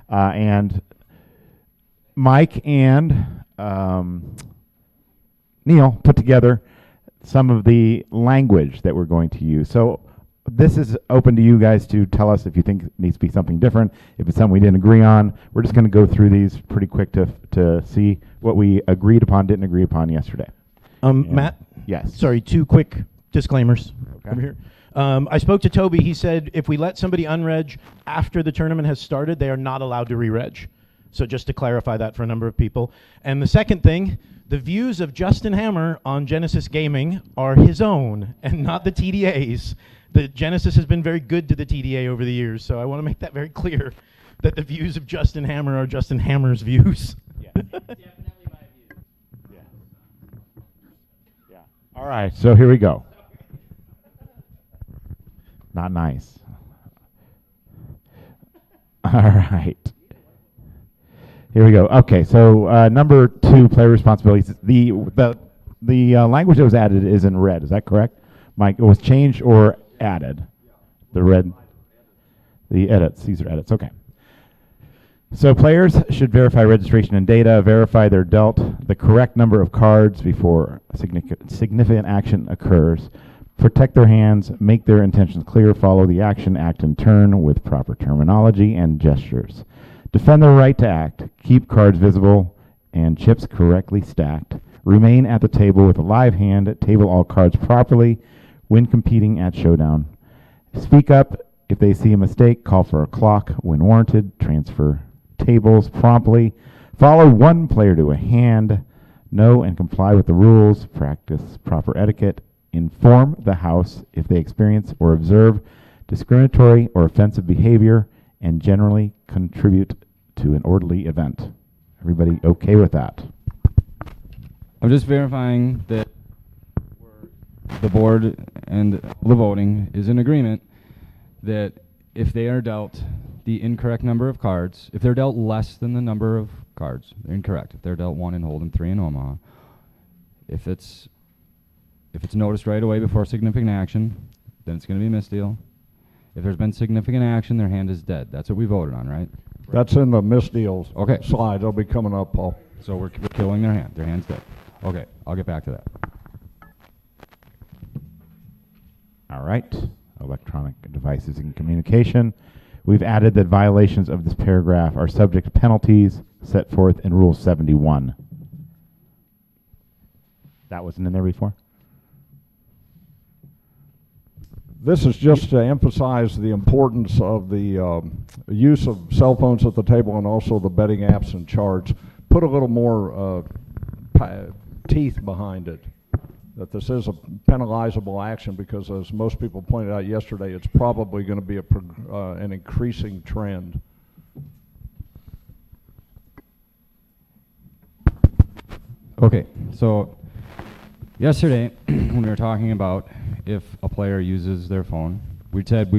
And Mike and Neil put together some of the language that we're going to use. So this is open to you guys to tell us if you think it needs to be something different, if it's something we didn't agree on. We're just going to go through these pretty quick to see what we agreed upon, didn't agree upon yesterday. Matt? Yes. Sorry, 2 quick disclaimers. Okay. Over here. I spoke to Toby. He said if we let somebody unreg after the tournament has started, they are not allowed to re-reg. So just to clarify that for a number of people. And the second thing, the views of Justin Hammer on Genesis Gaming are his own and not the TDA's. The Genesis has been very good to the TDA over the years, so I want to make that very clear that the views of Justin Hammer are Justin Hammer's views. Yeah. Definitely my view. Yeah. Yeah. All right, so here we go. Not nice. All right. Here we go. Okay, so number 2, player responsibilities. The language that was added is in red. Is that correct, Mike? It was changed or added? The red. The edits. These are edits. Okay. So players should verify registration and data, verify they're dealt the correct number of cards before significant action occurs, protect their hands, make their intentions clear, follow the action, act in turn with proper terminology and gestures. Defend their right to act, keep cards visible and chips correctly stacked, remain at the table with a live hand, table all cards properly when competing at Showdown. Speak up if they see a mistake, call for a clock when warranted, transfer tables promptly, follow one player to a hand, know and comply with the rules, practice proper etiquette, inform the house if they experience or observe discriminatory or offensive behavior, and generally contribute to an orderly event. Everybody okay with that? I'm just verifying that the board and the voting is in agreement that if they are dealt the incorrect number of cards, if they're dealt less than the number of cards, they're incorrect. If they're dealt 1 in Holden, 3 in Omaha, if it's noticed right away before significant action, then it's going to be a misdeal. If there's been significant action, their hand is dead. That's what we voted on, right? That's in the misdeals Okay. slide. They'll be coming up, Paul. So we're killing their hand. Their hand's dead. Okay, I'll get back to that. All right. Electronic devices and communication. We've added that violations of this paragraph are subject to penalties set forth in Rule 71. That wasn't in there before? This is just to emphasize the importance of the use of cell phones at the table and also the betting apps and charts. Put a little more teeth behind it, that this is a penalizable action because, as most people pointed out yesterday, it's probably going to be an increasing trend. Okay, so yesterday when we were talking about if a player uses their phone, we said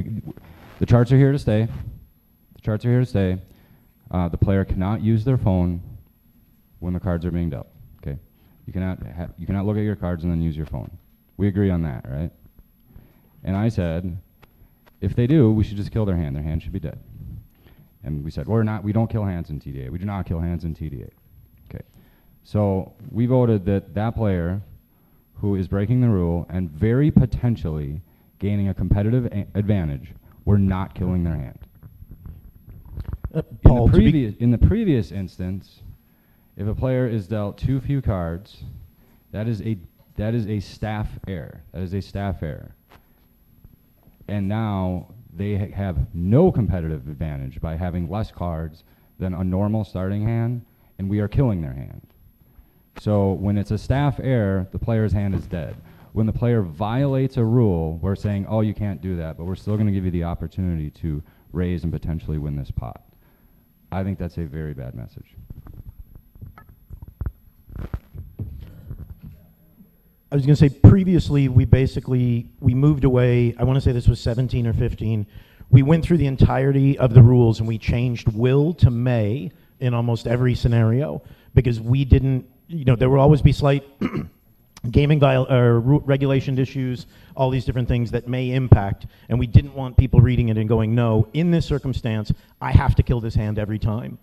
the charts are here to stay. The charts are here to stay. The player cannot use their phone when the cards are being dealt. Okay, you cannot look at your cards and then use your phone. We agree on that, right? And I said, if they do, we should just kill their hand. Their hand should be dead. And we said, we don't kill hands in TDA. We do not kill hands in TDA. Okay, so we voted that player who is breaking the rule and very potentially gaining a competitive advantage, we're not killing their hand. Paul, in the previous instance, if a player is dealt too few cards, that is a staff error. That is a staff error. And now they have no competitive advantage by having less cards than a normal starting hand, and we are killing their hand. So when it's a staff error, the player's hand is dead. When the player violates a rule, we're saying, oh, you can't do that, but we're still going to give you the opportunity to raise and potentially win this pot. I think that's a very bad message. I was going to say previously we moved away, I want to say this was 17 or 15. We went through the entirety of the rules and we changed will to may in almost every scenario because we didn't, there will always be slight gaming regulation issues, all these different things that may impact, and we didn't want people reading it and going, no, in this circumstance, I have to kill this hand every time.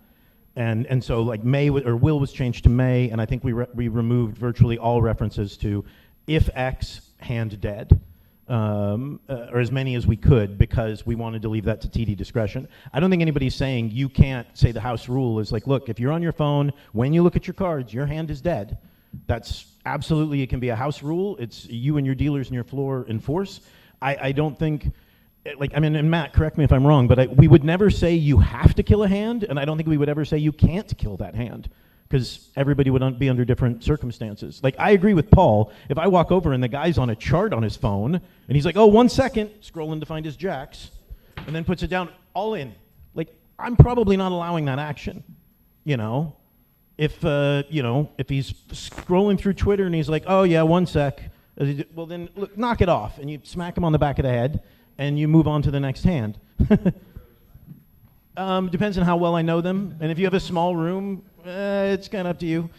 And so like will was changed to may, and I think we removed virtually all references to if X, hand dead, or as many as we could, because we wanted to leave that to TD discretion. I don't think anybody's saying you can't say the house rule is like, look, if you're on your phone, when you look at your cards, your hand is dead. That's absolutely, it can be a house rule. It's you and your dealers and your floor enforce. I don't think, and Matt, correct me if I'm wrong, but we would never say you have to kill a hand, and I don't think we would ever say you can't kill that hand, because everybody would be under different circumstances. Like, I agree with Paul. If I walk over and the guy's on a chart on his phone, and he's like, oh, 1 second, scrolling to find his jacks, and then puts it down, all in. Like, I'm probably not allowing that action, you know? If he's scrolling through Twitter and he's like, oh yeah, 1 sec, well then, look, knock it off, and you smack him on the back of the head, and you move on to the next hand. Depends on how well I know them, and if you have a small room, it's kind of up to you.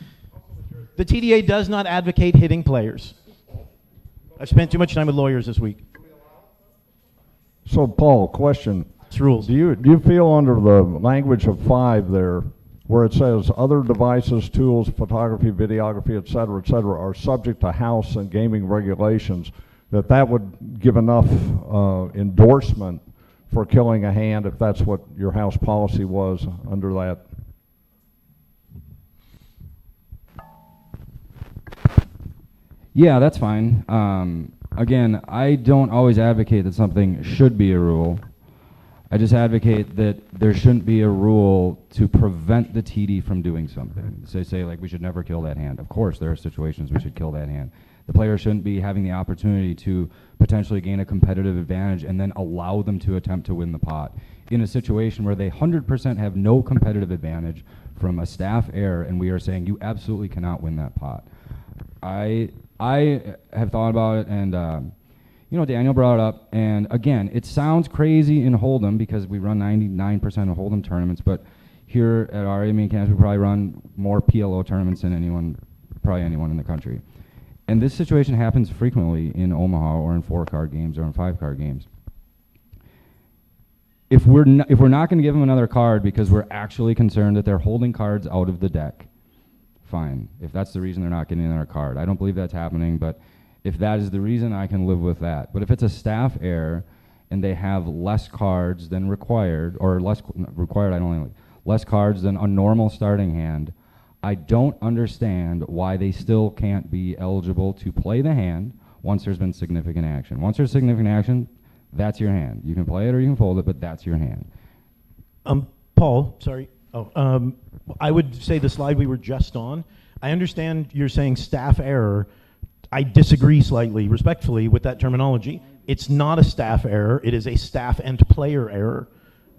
The TDA does not advocate hitting players. I've spent too much time with lawyers this week. So, Paul, question. It's rules. Do you feel under the language of 5 there, where it says other devices, tools, photography, videography, et cetera, are subject to house and gaming regulations, that would give enough endorsement for killing a hand if that's what your house policy was under that? Yeah, that's fine. Again, I don't always advocate that something should be a rule. I just advocate that there shouldn't be a rule to prevent the TD from doing something. So say like we should never kill that hand. Of course, there are situations we should kill that hand. The player shouldn't be having the opportunity to potentially gain a competitive advantage and then allow them to attempt to win the pot in a situation where they 100% have no competitive advantage from a staff error, and we are saying you absolutely cannot win that pot. I have thought about it, and Daniel brought it up, and again, it sounds crazy in Hold'em because we run 99% of Hold'em tournaments, but here at our Aiming camps, we probably run more PLO tournaments than probably anyone in the country. And this situation happens frequently in Omaha or in 4-card games or in 5-card games. If we're not going to give them another card because we're actually concerned that they're holding cards out of the deck, fine. If that's the reason they're not getting another card. I don't believe that's happening, but if that is the reason, I can live with that. But if it's a staff error and they have less cards than required, or less cards than a normal starting hand, I don't understand why they still can't be eligible to play the hand once there's been significant action. Once there's significant action, that's your hand. You can play it or you can fold it, but that's your hand. Paul, sorry. I would say the slide we were just on, I understand you're saying staff error. I disagree slightly, respectfully, with that terminology. It's not a staff error. It is a staff and player error,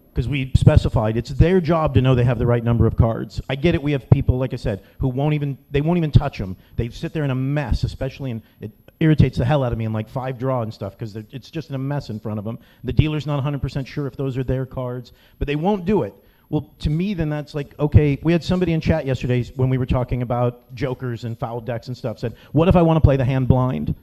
because we specified it's their job to know they have the right number of cards. I get it. We have people, like I said, who won't even touch them. They sit there in a mess, especially in, it irritates the hell out of me in like 5-draw and stuff, because it's just in a mess in front of them. The dealer's not 100% sure if those are their cards, but they won't do it. Well, to me, then that's like, okay, we had somebody in chat yesterday when we were talking about jokers and foul decks and stuff, said, what if I want to play the hand blind?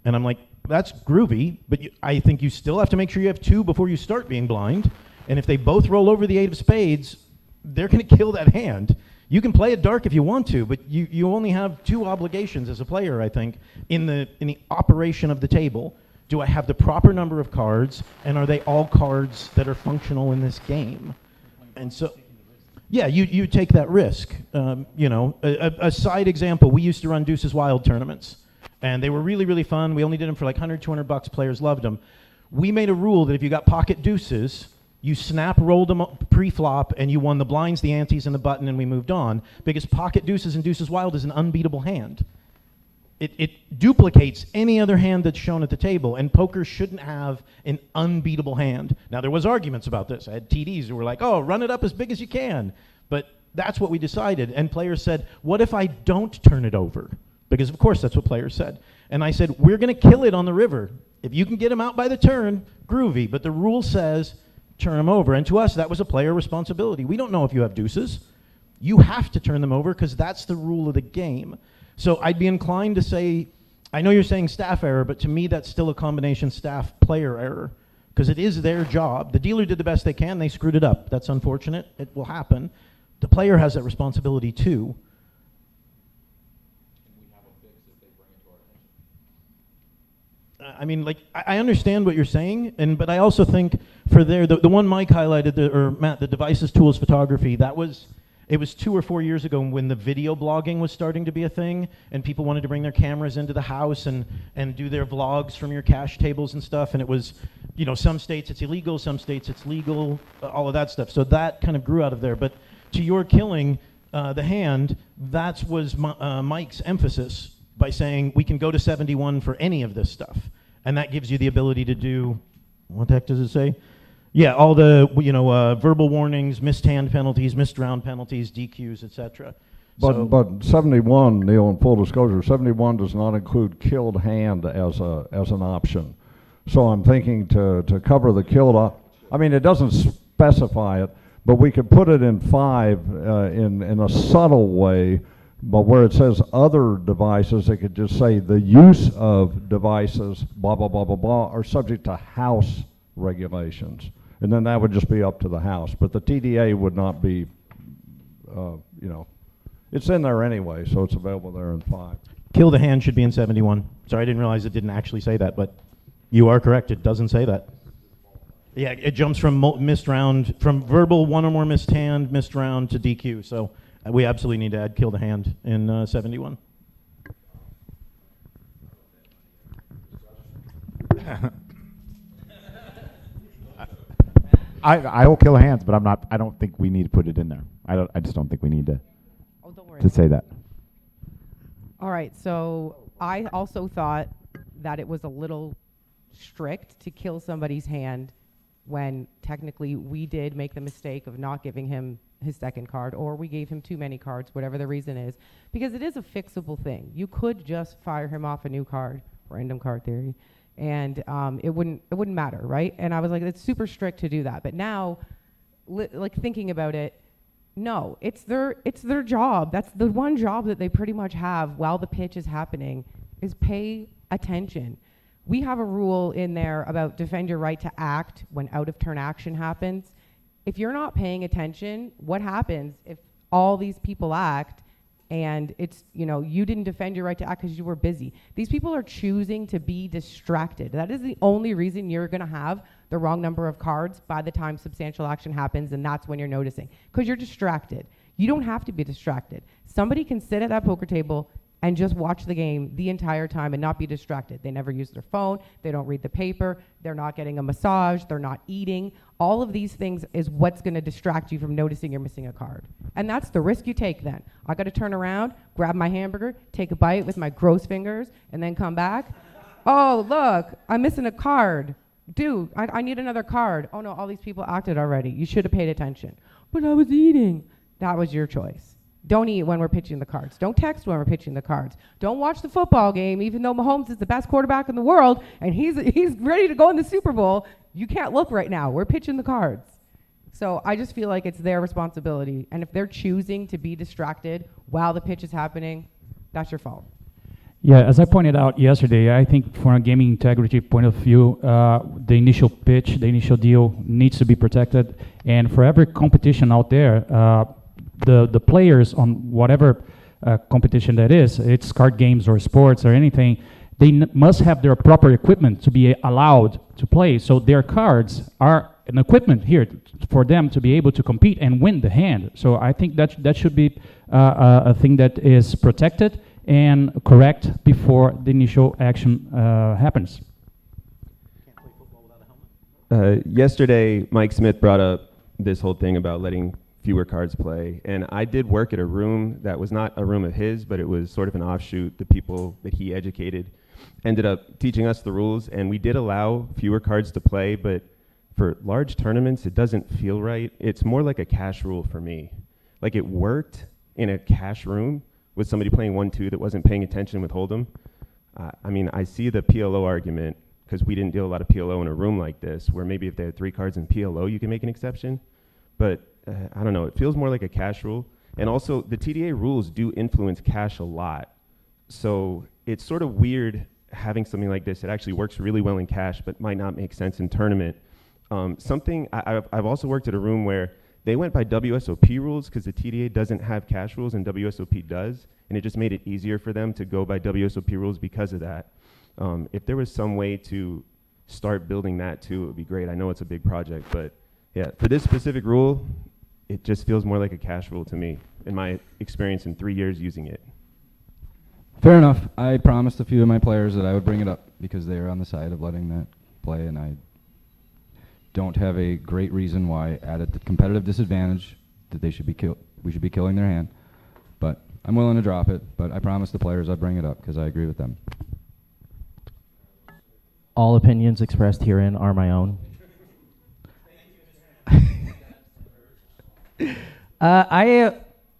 And I'm like, that's groovy, but I think you still have to make sure you have 2 before you start being blind. And if they both roll over the 8 of spades, they're going to kill that hand. You can play it dark if you want to, but you only have 2 obligations as a player, I think, in the operation of the table. Do I have the proper number of cards, and are they all cards that are functional in this game? And so, yeah, you take that risk. A side example, we used to run Deuces Wild tournaments, and they were really, really fun. We only did them for like $100, $200. Players loved them. We made a rule that if you got pocket deuces, you rolled them pre-flop, and you won the blinds, the antes, and the button, and we moved on, because pocket deuces and Deuces Wild is an unbeatable hand. It duplicates any other hand that's shown at the table, and poker shouldn't have an unbeatable hand. Now, there was arguments about this. I had TDs who were like, oh, run it up as big as you can. But that's what we decided, and players said, what if I don't turn it over? Because, of course, that's what players said. And I said, we're going to kill it on the river. If you can get them out by the turn, groovy, but the rule says turn them over. And to us, that was a player responsibility. We don't know if you have deuces. You have to turn them over because that's the rule of the game. So I'd be inclined to say, I know you're saying staff error, but to me that's still a combination staff-player error, because it is their job. The dealer did the best they can, they screwed it up. That's unfortunate, it will happen. The player has that responsibility too. I mean, like, I understand what you're saying, but I also think for the one Mike highlighted, or Matt, the devices, tools, photography, it was 2 or 4 years ago when the video blogging was starting to be a thing, and people wanted to bring their cameras into the house and do their vlogs from your cash tables and stuff, and it was, some states it's illegal, some states it's legal, all of that stuff. So that kind of grew out of there. But to your killing the hand, that was Mike's emphasis by saying we can go to 71 for any of this stuff. And that gives you the ability to do, what the heck does it say? Yeah, all the verbal warnings, missed hand penalties, missed round penalties, DQs, etc. But 71, Neil, in full disclosure, 71 does not include killed hand as an option. So I'm thinking to cover the killed, I mean, it doesn't specify it, but we could put it in 5 in a subtle way. But where it says other devices, it could just say the use of devices, blah, blah, blah, blah, blah, are subject to house regulations. And then that would just be up to the house. But the TDA would not be, it's in there anyway, so it's available there in 5. Kill the hand should be in 71. Sorry, I didn't realize it didn't actually say that, but you are correct, it doesn't say that. Yeah, it jumps from missed round, from verbal one or more missed hand, missed round to DQ. So we absolutely need to add kill the hand in 71. I will kill hands, but I don't think we need to put it in there. I just don't think we need to say that. All right, so I also thought that it was a little strict to kill somebody's hand when technically we did make the mistake of not giving him his second card, or we gave him too many cards, whatever the reason is, because it is a fixable thing. You could just fire him off a new card, random card theory, and it wouldn't matter, right? And I was like, it's super strict to do that. But now, like thinking about it, no, it's their job. That's the one job that they pretty much have while the pitch is happening, is pay attention. We have a rule in there about defend your right to act when out of turn action happens. If you're not paying attention, what happens if all these people act and it's, you didn't defend your right to act because you were busy? These people are choosing to be distracted. That is the only reason you're going to have the wrong number of cards by the time substantial action happens, and that's when you're noticing, because you're distracted. You don't have to be distracted. Somebody can sit at that poker table and just watch the game the entire time and not be distracted. They never use their phone, they don't read the paper, they're not getting a massage, they're not eating. All of these things is what's gonna distract you from noticing you're missing a card. And that's the risk you take then. I gotta turn around, grab my hamburger, take a bite with my gross fingers, and then come back. Oh, look, I'm missing a card. Dude, I need another card. Oh no, all these people acted already. You should have paid attention. But I was eating. That was your choice. Don't eat when we're pitching the cards. Don't text when we're pitching the cards. Don't watch the football game, even though Mahomes is the best quarterback in the world and he's ready to go in the Super Bowl. You can't look right now. We're pitching the cards. So I just feel like it's their responsibility. And if they're choosing to be distracted while the pitch is happening, that's your fault. Yeah, as I pointed out yesterday, I think from a gaming integrity point of view, the initial pitch, the initial deal needs to be protected. And for every competition out there, the players on whatever competition that is, it's card games or sports or anything, they must have their proper equipment to be allowed to play. So their cards are an equipment here for them to be able to compete and win the hand. So I think that should be a thing that is protected and correct before the initial action happens. Can't play football without a helmet. Yesterday, Mike Smith brought up this whole thing about letting fewer cards play, and I did work at a room that was not a room of his, but it was sort of an offshoot. The people that he educated ended up teaching us the rules, and we did allow fewer cards to play, but for large tournaments, it doesn't feel right. It's more like a cash rule for me. Like, it worked in a cash room with somebody playing 1-2 that wasn't paying attention with Hold'em. I mean, I see the PLO argument, because we didn't deal a lot of PLO in a room like this, where maybe if they had 3 cards in PLO, you can make an exception. But I don't know, it feels more like a cash rule. And also, the TDA rules do influence cash a lot. So it's sort of weird having something like this. It actually works really well in cash, but might not make sense in tournament. I've also worked at a room where they went by WSOP rules because the TDA doesn't have cash rules and WSOP does, and it just made it easier for them to go by WSOP rules because of that. If there was some way to start building that too, it would be great. I know it's a big project, but yeah, for this specific rule, it just feels more like a cash rule to me in my experience in 3 years using it. Fair enough. I promised a few of my players that I would bring it up because they are on the side of letting that play, and I don't have a great reason why at a competitive disadvantage that they should be we should be killing their hand. But I'm willing to drop it, but I promised the players I'd bring it up because I agree with them. All opinions expressed herein are my own.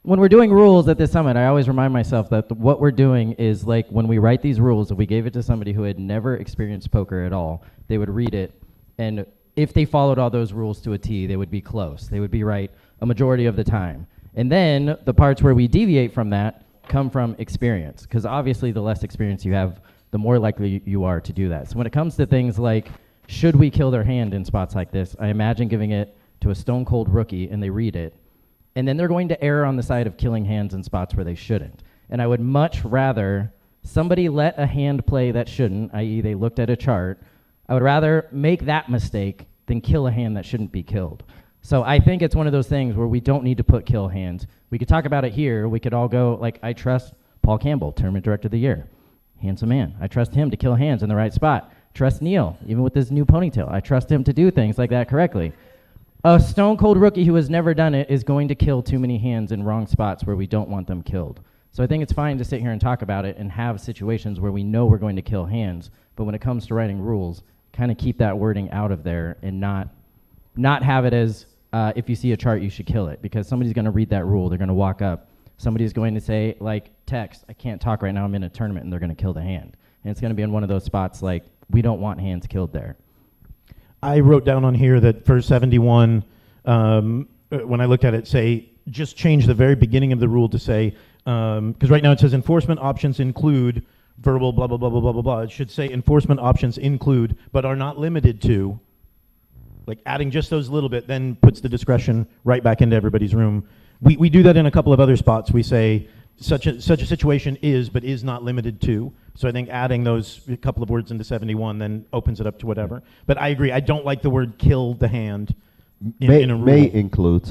When we're doing rules at this summit, I always remind myself that what we're doing is like when we write these rules, if we gave it to somebody who had never experienced poker at all, they would read it, and if they followed all those rules to a T, they would be close. They would be right a majority of the time. And then the parts where we deviate from that come from experience, because obviously the less experience you have, the more likely you are to do that. So when it comes to things like, should we kill their hand in spots like this, I imagine giving it to a stone cold rookie and they read it, and then they're going to err on the side of killing hands in spots where they shouldn't. And I would much rather somebody let a hand play that shouldn't, i.e. they looked at a chart. I would rather make that mistake than kill a hand that shouldn't be killed. So I think it's one of those things where we don't need to put kill hands. We could talk about it here. We could all go, like, I trust Paul Campbell, Tournament Director of the Year. Handsome man. I trust him to kill hands in the right spot. Trust Neil, even with his new ponytail. I trust him to do things like that correctly. A stone cold rookie who has never done it is going to kill too many hands in wrong spots where we don't want them killed. So I think it's fine to sit here and talk about it and have situations where we know we're going to kill hands, but when it comes to writing rules, kind of keep that wording out of there and not have it as if you see a chart, you should kill it, because somebody's going to read that rule. They're going to walk up. Somebody's going to say, like, text, I can't talk right now, I'm in a tournament, and they're going to kill the hand. And it's going to be in one of those spots like, we don't want hands killed there. I wrote down on here that for 71, when I looked at it, say, just change the very beginning of the rule to say, because right now it says enforcement options include verbal blah, blah, blah, blah, blah, blah, blah. It should say enforcement options include, but are not limited to. Like adding just those little bit then puts the discretion right back into everybody's room. We do that in a couple of other spots. We say such a situation is, but is not limited to. So I think adding those couple of words into 71 then opens it up to whatever. But I agree, I don't like the word kill the hand in a rule. May include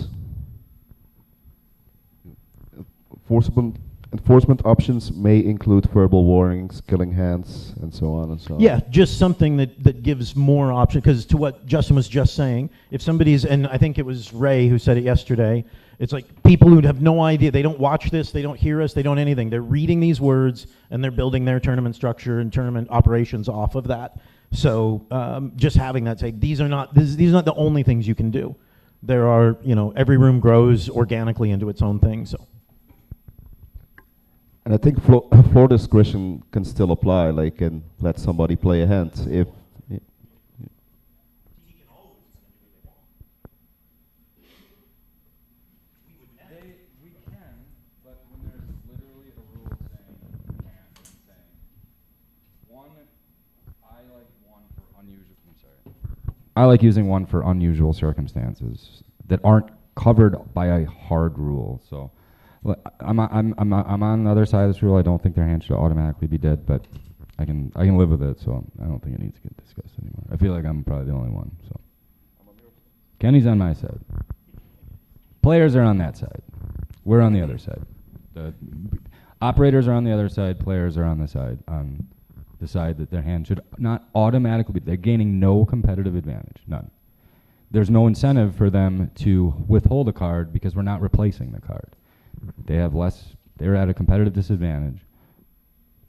enforcement options may include verbal warnings, killing hands, and so on and so on. Yeah, just something that gives more option, because to what Justin was just saying, if somebody's, and I think it was Ray who said it yesterday, it's like people who have no idea, they don't watch this, they don't hear us, they don't anything. They're reading these words and they're building their tournament structure and tournament operations off of that. So just having that say, these are not the only things you can do. There are, every room grows organically into its own thing, so. And I think floor discretion can still apply, like, and let somebody play a hand if. We can, but when there's literally a rule saying you can't, and saying I like using one for unusual circumstances that aren't covered by a hard rule. So I'm on the other side of this rule. I don't think their hand should automatically be dead, but I can live with it. So I don't think it needs to get discussed anymore. I feel like I'm probably the only one. So Kenny's on my side. Players are on that side. We're on the other side. The operators are on the other side. Players are on the side that their hand should not automatically be. They're gaining no competitive advantage, none. There's no incentive for them to withhold a card because we're not replacing the card. They're at a competitive disadvantage.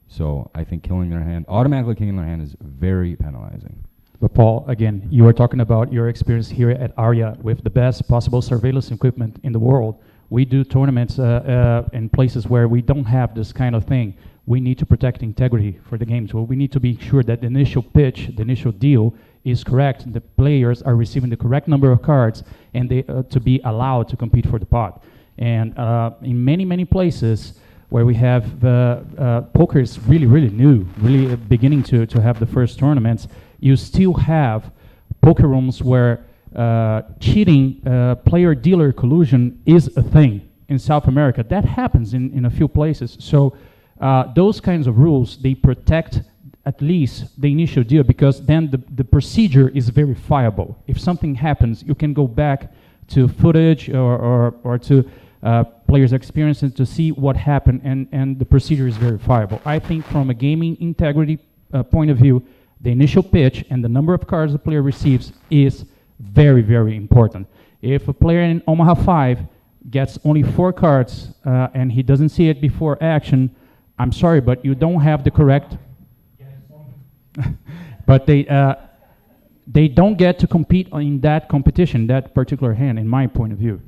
So I think automatically killing their hand is very penalizing. But Paul, again, you were talking about your experience here at ARIA with the best possible surveillance equipment in the world. We do tournaments in places where we don't have this kind of thing. We need to protect integrity for the game. So we need to be sure that the initial pitch, the initial deal is correct, and the players are receiving the correct number of cards, and they to be allowed to compete for the pot. And in many, many places, where we have poker is really, really new, really beginning to have the first tournaments. You still have poker rooms where cheating, player-dealer collusion is a thing in South America. That happens in a few places. So those kinds of rules, they protect at least the initial deal, because then the procedure is verifiable. If something happens, you can go back to footage or to players' experiences to see what happened, and the procedure is verifiable. I think from a gaming integrity point of view, the initial pitch and the number of cards the player receives is very, very important. If a player in Omaha 5 gets only 4 cards and he doesn't see it before action, I'm sorry, but you don't have the correct... but they don't get to compete in that competition, that particular hand, in my point of view.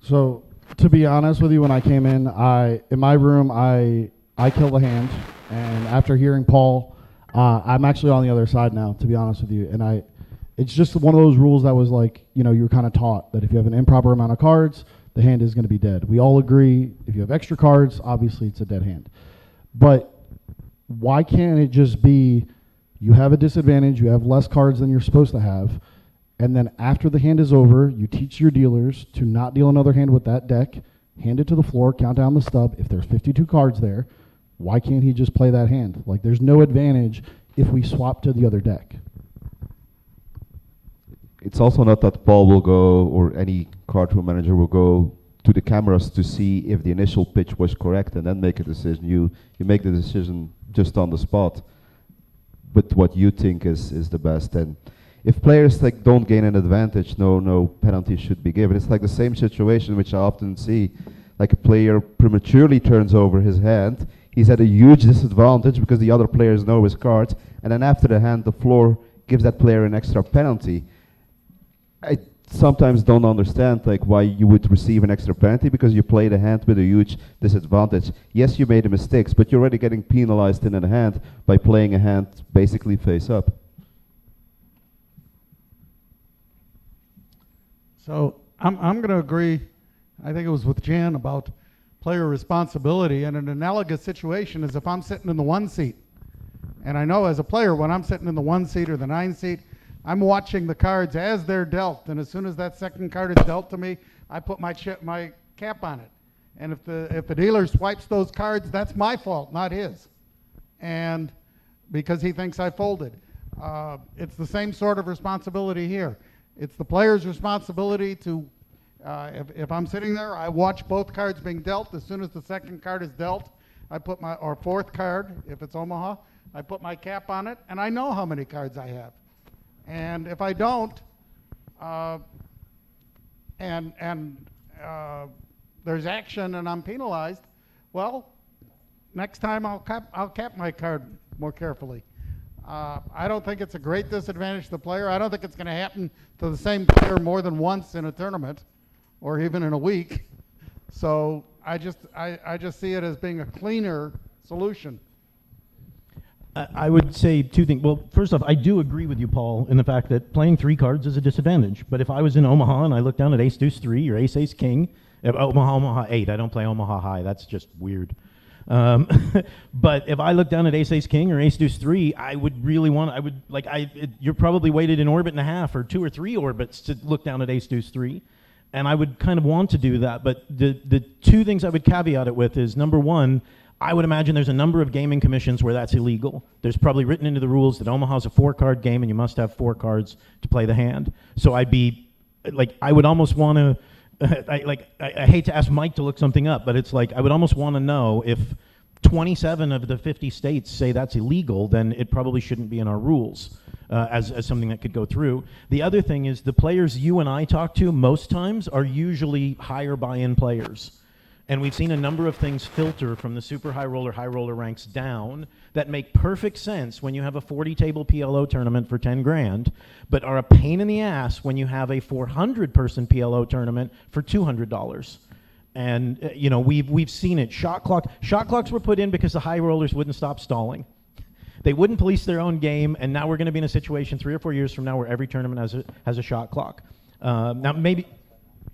So, to be honest with you, when I came in my room, I killed a hand, and after hearing Paul, I'm actually on the other side now, to be honest with you, and it's just one of those rules that was like, you were kind of taught that if you have an improper amount of cards, the hand is going to be dead. We all agree, if you have extra cards, obviously it's a dead hand. But why can't it just be, you have a disadvantage, you have less cards than you're supposed to have, and then after the hand is over, you teach your dealers to not deal another hand with that deck, hand it to the floor, count down the stub. If there's 52 cards there, why can't he just play that hand? Like, there's no advantage if we swap to the other deck. It's also not that Paul will go, or any card room manager will go to the cameras to see if the initial pitch was correct and then make a decision. You make the decision just on the spot with what you think is the best. And if players don't gain an advantage, no penalty should be given. It's like the same situation which I often see, like a player prematurely turns over his hand. He's at a huge disadvantage because the other players know his cards, and then after the hand, the floor gives that player an extra penalty. I sometimes don't understand why you would receive an extra penalty because you played a hand with a huge disadvantage. Yes, you made the mistakes, but you're already getting penalized in a hand by playing a hand basically face up. So I'm going to agree, I think it was with Jan, about player responsibility. And an analogous situation is if I'm sitting in the 1 seat, and I know as a player when I'm sitting in the 1 seat or the 9 seat, I'm watching the cards as they're dealt, and as soon as that second card is dealt to me, I put my cap on it. And if the dealer swipes those cards, that's my fault, not his. And because he thinks I folded. It's the same sort of responsibility here. It's the player's responsibility to, if I'm sitting there, I watch both cards being dealt. As soon as the second card is dealt, I put or fourth card, if it's Omaha, I put my cap on it, and I know how many cards I have. And if I don't, there's action and I'm penalized, well, next time I'll cap my card more carefully. I don't think it's a great disadvantage to the player. I don't think it's going to happen to the same player more than once in a tournament, or even in a week. So I just see it as being a cleaner solution. I would say 2 things. Well, first off, I do agree with you, Paul, in the fact that playing 3 cards is a disadvantage. But if I was in Omaha and I look down at ace deuce 3 or ace ace king, Omaha 8, I don't play Omaha high. That's just weird. But if I look down at ace ace king or ace deuce 3, I would really you're probably weighted in orbit and a half or 2 or 3 orbits to look down at ace deuce 3. And I would kind of want to do that. But the 2 things I would caveat it with is, number 1, I would imagine there's a number of gaming commissions where that's illegal. There's probably written into the rules that Omaha's a 4-card game and you must have 4 cards to play the hand. So I would almost want to, I hate to ask Mike to look something up, but it's I would almost want to know if 27 of the 50 states say that's illegal, then it probably shouldn't be in our rules as something that could go through. The other thing is the players you and I talk to most times are usually higher buy-in players. And we've seen a number of things filter from the super high roller ranks down that make perfect sense when you have a 40-table PLO tournament for 10 grand, but are a pain in the ass when you have a 400-person PLO tournament for $200. And we've seen it. Shot clocks were put in because the high rollers wouldn't stop stalling. They wouldn't police their own game, and now we're going to be in a situation 3 or 4 years from now where every tournament has a shot clock. Now maybe.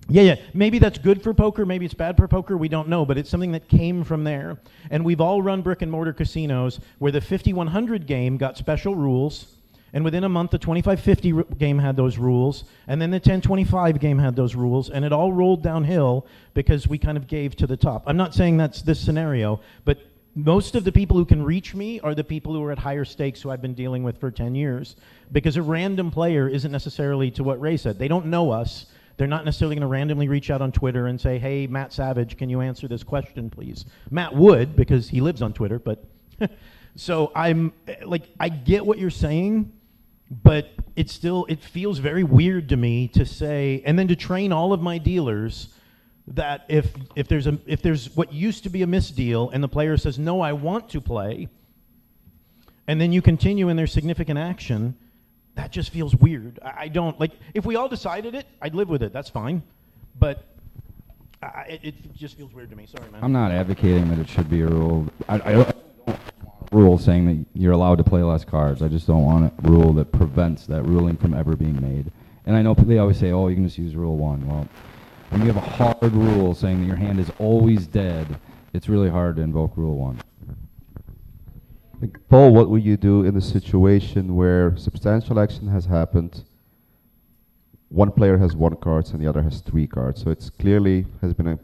Yeah. Maybe that's good for poker. Maybe it's bad for poker. We don't know, but it's something that came from there. And we've all run brick and mortar casinos where the 5100 game got special rules, and within a month the 2550 game had those rules, and then the 1025 game had those rules, and it all rolled downhill because we kind of gave to the top. I'm not saying that's this scenario, but most of the people who can reach me are the people who are at higher stakes who I've been dealing with for 10 years. Because a random player isn't necessarily, to what Ray said, they don't know us. They're not necessarily going to randomly reach out on Twitter and say, hey, Matt Savage, can you answer this question, please? Matt would, because he lives on Twitter, but so I'm like, I get what you're saying, but it feels very weird to me to say, and then to train all of my dealers that if there's what used to be a misdeal and the player says, no, I want to play, and then you continue and there's significant action, that just feels weird. I don't, like, if we all decided it, I'd live with it, that's fine. But it just feels weird to me, sorry, man. I'm not advocating that it should be a rule. I don't want a rule saying that you're allowed to play less cards. I just don't want a rule that prevents that ruling from ever being made. And I know they always say, oh, you can just use Rule 1. Well, when you have a hard rule saying that your hand is always dead, it's really hard to invoke Rule 1. Paul, what would you do in a situation where substantial action has happened, one player has 1 card and the other has 3 cards, so it's clearly has been a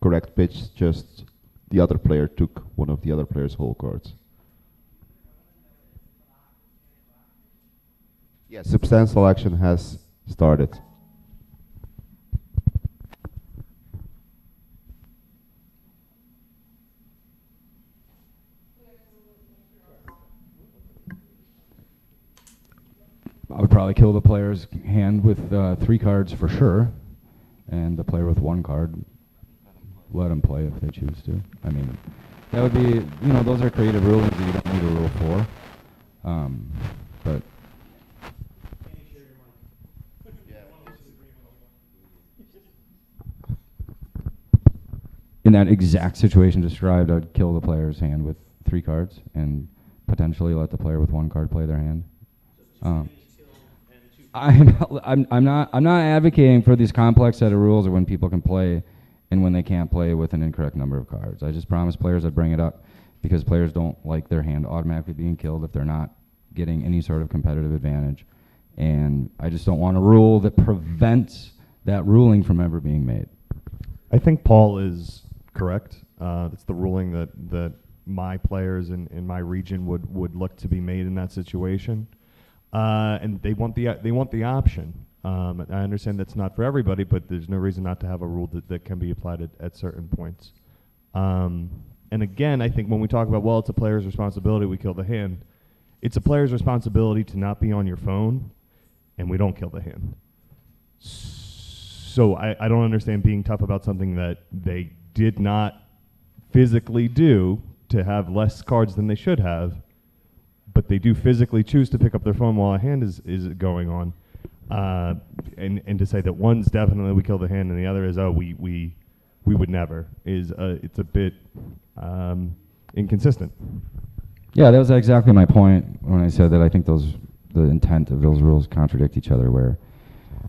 correct pitch, just the other player took one of the other player's whole cards? Yes, substantial action has started. I would probably kill the player's hand with 3 cards for sure, and the player with 1 card, let them play if they choose to. I mean, that would be, those are creative rulings that you don't need a rule for. But in that exact situation described, I'd kill the player's hand with 3 cards and potentially let the player with 1 card play their hand. I'm not advocating for these complex set of rules or when people can play and when they can't play with an incorrect number of cards. I just promised players I'd bring it up because players don't like their hand automatically being killed if they're not getting any sort of competitive advantage. And I just don't want a rule that prevents that ruling from ever being made. I think Paul is correct. It's the ruling that my players in my region would look to be made in that situation. And they want the option. I understand that's not for everybody, but there's no reason not to have a rule that can be applied at certain points. And again, I think when we talk about, well, it's a player's responsibility, we kill the hand. It's a player's responsibility to not be on your phone, and we don't kill the hand. So I don't understand being tough about something that they did not physically do to have less cards than they should have, but they do physically choose to pick up their phone while a hand is going on. And to say that one's definitely we kill the hand and the other is, oh, we would never, is it's a bit inconsistent. Yeah, that was exactly my point when I said that I think the intent of those rules contradict each other, where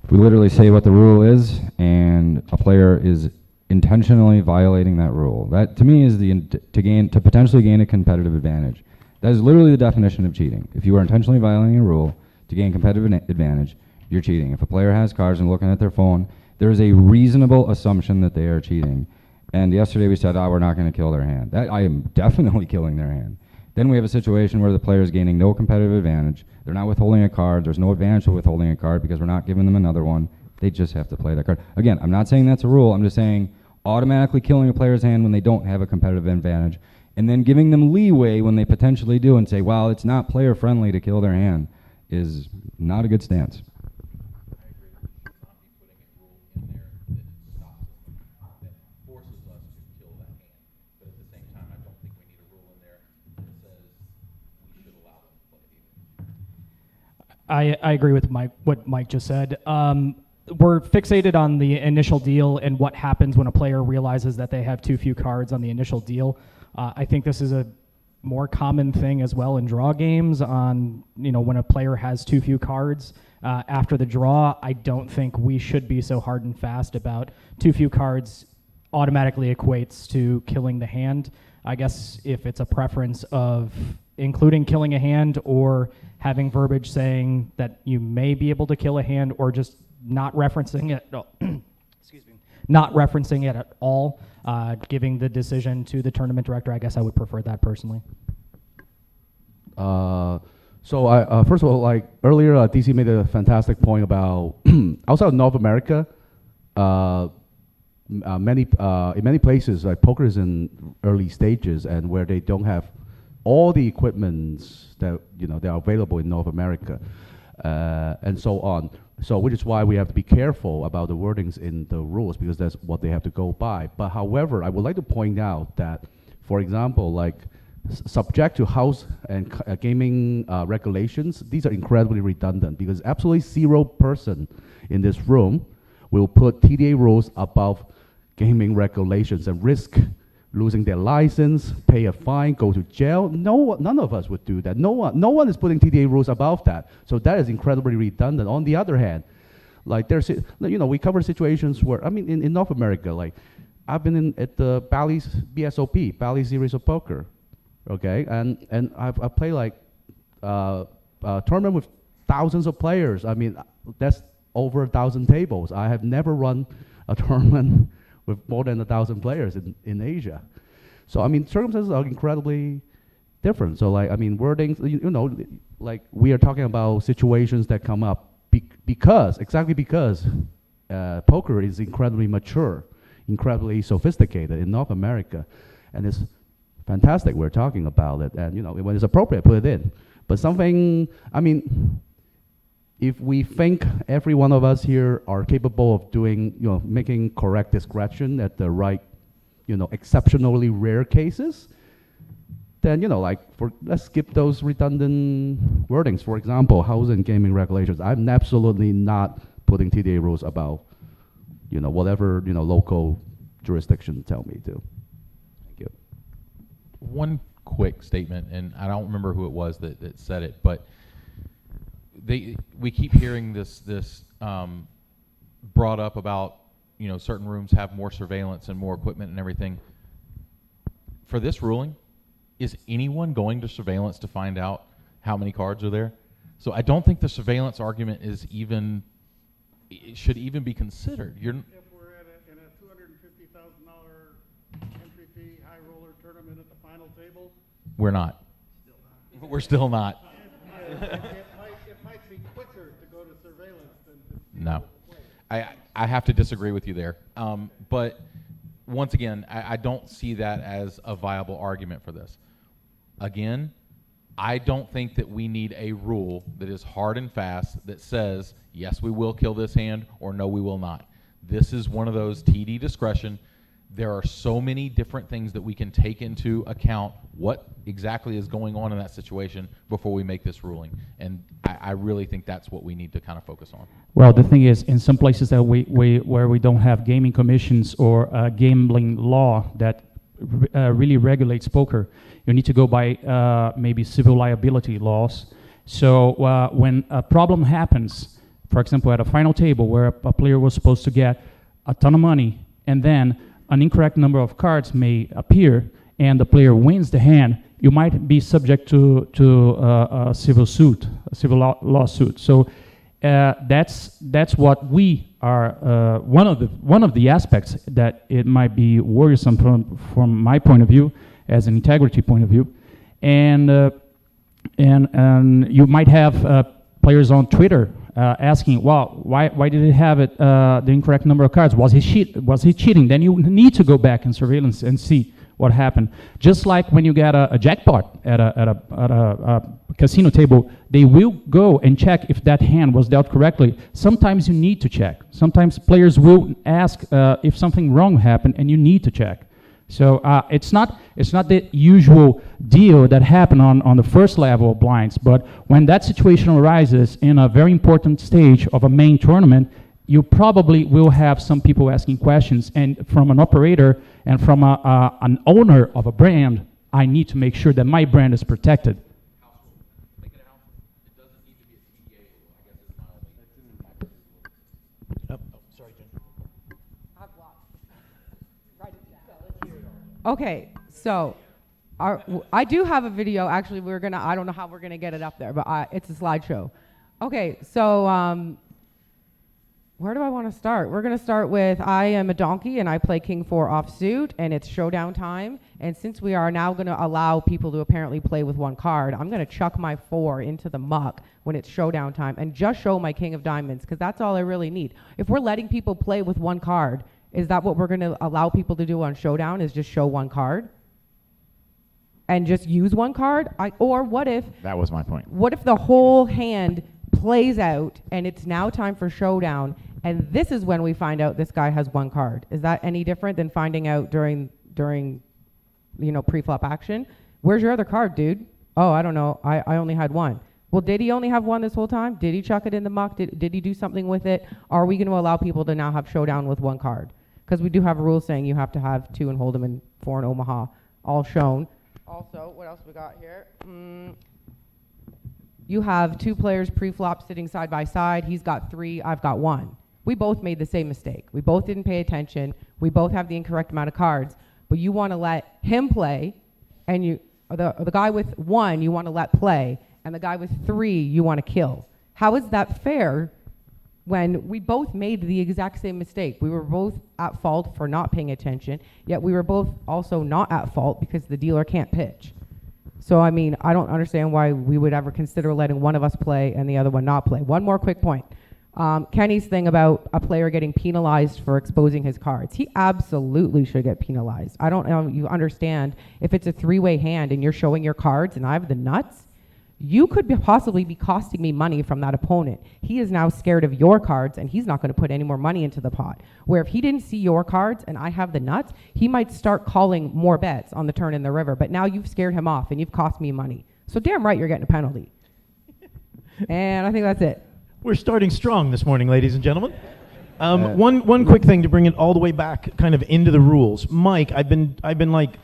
we literally say what the rule is and a player is intentionally violating that rule. That to me is to potentially gain a competitive advantage. That is literally the definition of cheating. If you are intentionally violating a rule to gain competitive advantage, you're cheating. If a player has cards and looking at their phone, there is a reasonable assumption that they are cheating. And yesterday we said, we're not going to kill their hand. I am definitely killing their hand. Then we have a situation where the player is gaining no competitive advantage. They're not withholding a card. There's no advantage to withholding a card because we're not giving them another one. They just have to play that card. Again, I'm not saying that's a rule. I'm just saying automatically killing a player's hand when they don't have a competitive advantage and then giving them leeway when they potentially do and say, well, it's not player friendly to kill their hand is not a good stance. I agree with what Mike just said. We're fixated on the initial deal and what happens when a player realizes that they have too few cards on the initial deal. I think this is a more common thing as well in draw games on, when a player has too few cards after the draw. I don't think we should be so hard and fast about too few cards automatically equates to killing the hand. I guess if it's a preference of including killing a hand or having verbiage saying that you may be able to kill a hand or just not referencing it, excuse me, not referencing it at all, giving the decision to the tournament director, I guess I would prefer that personally. So I first of all, like earlier, DC made a fantastic point about outside of North America, in many places, like poker is in early stages, and where they don't have all the equipments that they are available in North America, and so on. So which is why we have to be careful about the wordings in the rules, because that's what they have to go by. But however, I would like to point out that, for example, like subject to house and gaming regulations, these are incredibly redundant, because absolutely 0 person in this room will put TDA rules above gaming regulations and risk losing their license, pay a fine, go to jail. None of us would do that. No one is putting TDA rules above that. So that is incredibly redundant. On the other hand, like we cover situations where, in North America, like I've been at the Bally's BSOP, Bally Series of Poker, okay, and I play like a tournament with thousands of players. That's over 1,000 tables. I have never run a tournament with more than 1,000 players in Asia. So circumstances are incredibly different. So wordings, like we are talking about situations that come up because poker is incredibly mature, incredibly sophisticated in North America, and it's fantastic we're talking about it, and when it's appropriate, put it in. But something, if we think every one of us here are capable of doing, making correct discretion at the right, exceptionally rare cases, then, let's skip those redundant wordings. For example, house and gaming regulations. I'm absolutely not putting TDA rules about, whatever, local jurisdiction tell me to. Thank you. One quick statement, and I don't remember who it was that said it, but we keep hearing this brought up about certain rooms have more surveillance and more equipment and everything. For this ruling, is anyone going to surveillance to find out how many cards are there? So I don't think the surveillance argument should even be considered. If we're in a $250,000 entry fee high roller tournament at the final table, we're not. We're still not. It might be quicker to go to surveillance than to No. I have to disagree with you there. But once again, I don't see that as a viable argument for this. Again, I don't think that we need a rule that is hard and fast that says, yes, we will kill this hand, or no, we will not. This is one of those TD discretion. There are so many different things that we can take into account what exactly is going on in that situation before we make this ruling. And I really think that's what we need to kind of focus on. Well, the thing is, in some places that where we don't have gaming commissions or gambling law that really regulates poker, you need to go by maybe civil liability laws. So when a problem happens, for example, at a final table where a player was supposed to get a ton of money, and then an incorrect number of cards may appear, and the player wins the hand, you might be subject to a civil suit, a civil lawsuit. So that's what we are. One of the aspects that it might be worrisome from my point of view, as an integrity point of view, and you might have players on Twitter asking, well, why did it have it the incorrect number of cards? Was he cheating? Then you need to go back in surveillance and see what happened. Just like when you get a jackpot at a casino table, they will go and check if that hand was dealt correctly. Sometimes you need to check. Sometimes players will ask if something wrong happened, and you need to check. So it's not the usual deal that happened on the first level of blinds, but when that situation arises in a very important stage of a main tournament, you probably will have some people asking questions, and from an operator and from an owner of a brand, I need to make sure that my brand is protected. Okay, so I do have a video. Actually, I don't know how we're gonna get it up there, but it's a slideshow. Okay, so where do I want to start? We're gonna start with I am a donkey and I play King 4 offsuit, and it's showdown time. And since we are now gonna allow people to apparently play with one card, I'm gonna chuck my 4 into the muck when it's showdown time and just show my King of Diamonds, because that's all I really need. If we're letting people play with one card, is that what we're going to allow people to do on Showdown, is just show one card? And just use one card? Or what if... That was my point. What if the whole hand plays out and it's now time for Showdown, and this is when we find out this guy has one card? Is that any different than finding out during pre-flop action? Where's your other card, dude? Oh, I don't know. I only had one. Well, did he only have one this whole time? Did he chuck it in the muck? Did he do something with it? Are we going to allow people to now have Showdown with one card? Because we do have a rule saying you have to have 2 in Hold'em and 4 in Omaha, all shown. Also, what else we got here? You have 2 players pre-flop sitting side by side. He's got 3, I've got 1. We both made the same mistake. We both didn't pay attention. We both have the incorrect amount of cards. But you want to let him play, and the guy with 1 you want to let play, and the guy with 3 you want to kill. How is that fair when we both made the exact same mistake? We were both at fault for not paying attention, yet we were both also not at fault because the dealer can't pitch. So, I mean, I don't understand why we would ever consider letting one of us play and the other one not play. One more quick point. Kenny's thing about a player getting penalized for exposing his cards. He absolutely should get penalized. I don't know if you understand, if it's a 3-way hand and you're showing your cards and I have the nuts, you could possibly be costing me money from that opponent. He is now scared of your cards, and he's not going to put any more money into the pot. Where if he didn't see your cards and I have the nuts, he might start calling more bets on the turn in the river. But now you've scared him off, and you've cost me money. So damn right you're getting a penalty. And I think that's it. We're starting strong this morning, ladies and gentlemen. One quick thing to bring it all the way back kind of into the rules. Mike, I've been like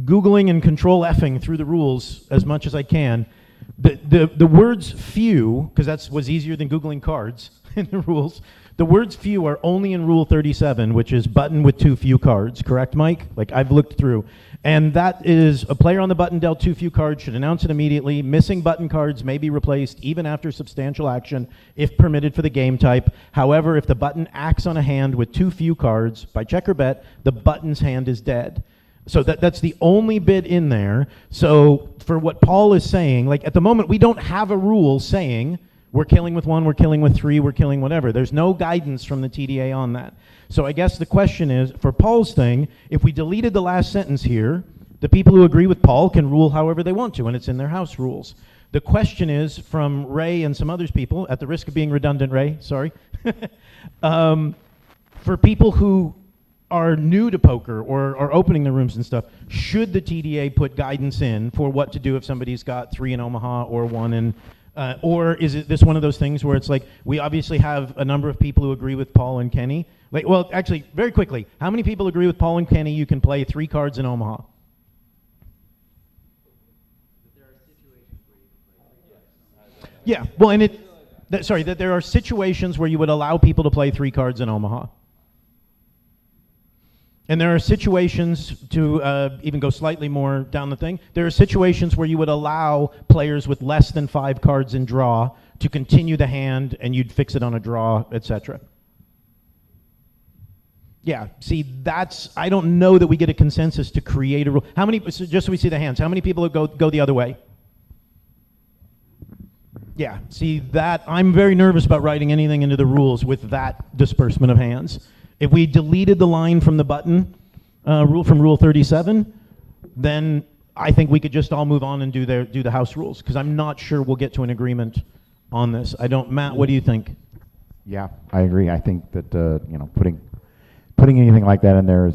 Googling and control F'ing through the rules as much as I can. The words few, because that was easier than Googling cards in the rules. The words few are only in Rule 37, which is button with 2 few cards. Correct, Mike? Like, I've looked through. And that is a player on the button dealt 2 few cards should announce it immediately. Missing button cards may be replaced even after substantial action if permitted for the game type. However, if the button acts on a hand with 2 few cards by check or bet, the button's hand is dead. So that's the only bit in there. So for what Paul is saying, like at the moment, we don't have a rule saying we're killing with 1, we're killing with 3, we're killing whatever. There's no guidance from the TDA on that. So I guess the question is, for Paul's thing, if we deleted the last sentence here, the people who agree with Paul can rule however they want to, and it's in their house rules. The question is, from Ray and some others people, at the risk of being redundant, Ray, sorry, for people who are new to poker or are opening the rooms and stuff, should the TDA put guidance in for what to do if somebody's got 3 in Omaha or 1 in, or is it this one of those things where it's like, we obviously have a number of people who agree with Paul and Kenny. Like, well, actually, very quickly, how many people agree with Paul and Kenny you can play 3 cards in Omaha? Yeah, well, and that there are situations where you would allow people to play 3 cards in Omaha. And there are situations, to even go slightly more down the thing, there are situations where you would allow players with less than 5 cards in draw to continue the hand, and you'd fix it on a draw, etc. Yeah, see, I don't know that we get a consensus to create a rule. How many, just so we see the hands, how many people go the other way? Yeah, see, that, I'm very nervous about writing anything into the rules with that disbursement of hands. If we deleted the line from the button rule from Rule 37, then I think we could just all move on and do the house rules, because I'm not sure we'll get to an agreement on this. Matt, what do you think? Yeah, I agree. I think that putting anything like that in there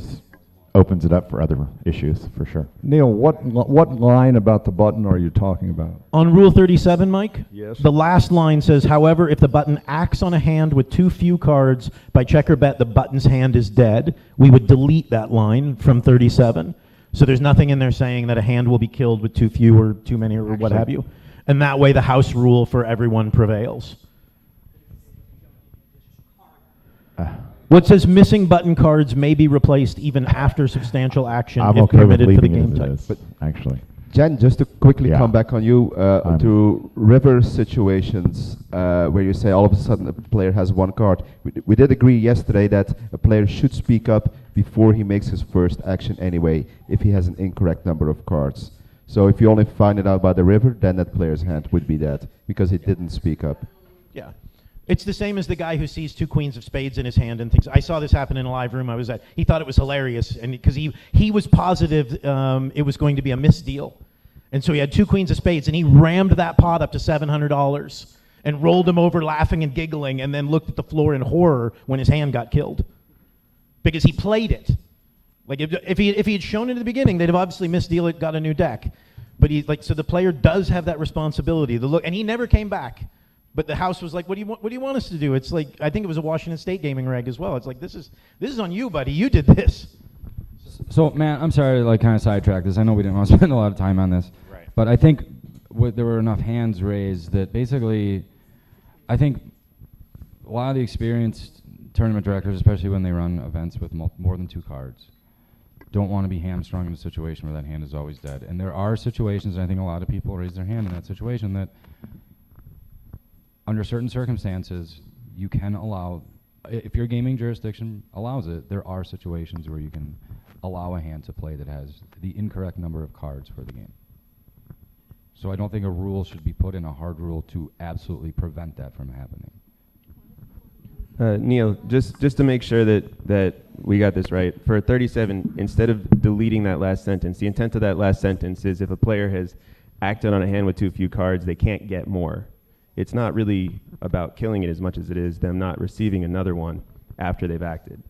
opens it up for other issues for sure. Neil, what line about the button are you talking about? On Rule 37, Mike? Yes. The last line says, however, if the button acts on a hand with 2 few cards by check or bet, the button's hand is dead. We would delete that line from 37. So there's nothing in there saying that a hand will be killed with too few or too many or what have you. And that way the house rule for everyone prevails. What says missing button cards may be replaced even after substantial action I'm if okay with permitted for the leaving it game as type. it is, actually. Jen, just to quickly Yeah. come back on you to river situations where you say all of a sudden a player has one card. We did agree yesterday that a player should speak up before he makes his first action anyway, if he has an incorrect number of cards. So if you only find it out by the river, then that player's hand would be dead because he didn't speak up. Yeah. It's the same as the guy who sees two queens of spades in his hand and thinks, I saw this happen in a live room I was at. He thought it was hilarious, and because he was positive it was going to be a misdeal. And so he had two queens of spades, and he rammed that pot up to $700 and rolled him over laughing and giggling, and then looked at the floor in horror when his hand got killed. Because he played it. Like if he had shown it at the beginning, they'd have obviously misdeal it, got a new deck. But so the player does have that responsibility. And he never came back. But the house was like, what do you want us to do? It's like, I think it was a Washington State gaming reg as well. It's like, this is on you, buddy. You did this. So, man, I'm sorry to kind of sidetrack this. I know we didn't want to spend a lot of time on this. Right. But I think there were enough hands raised that basically, I think a lot of the experienced tournament directors, especially when they run events with more than two cards, don't want to be hamstrung in a situation where that hand is always dead. And there are situations, and I think a lot of people raise their hand in that situation, that under certain circumstances, you can allow, if your gaming jurisdiction allows it, there are situations where you can allow a hand to play that has the incorrect number of cards for the game. So I don't think a rule should be put in, a hard rule, to absolutely prevent that from happening. Neil, just to make sure that we got this right, for 37, instead of deleting that last sentence, the intent of that last sentence is if a player has acted on a hand with too few cards, they can't get more. It's not really about killing it as much as it is them not receiving another one after they've acted,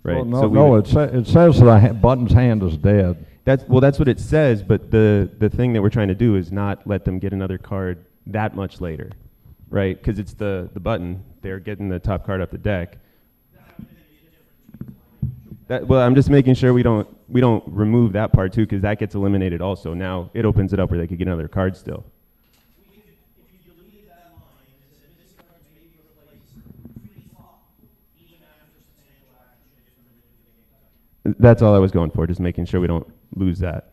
right? Well, it says the button's hand is dead. That's what it says, but the thing that we're trying to do is not let them get another card that much later, right? Because it's the button. They're getting the top card off the deck. Well, I'm just making sure we don't remove that part too, because that gets eliminated also. Now it opens it up where they could get another card still. That's all I was going for, just making sure we don't lose that.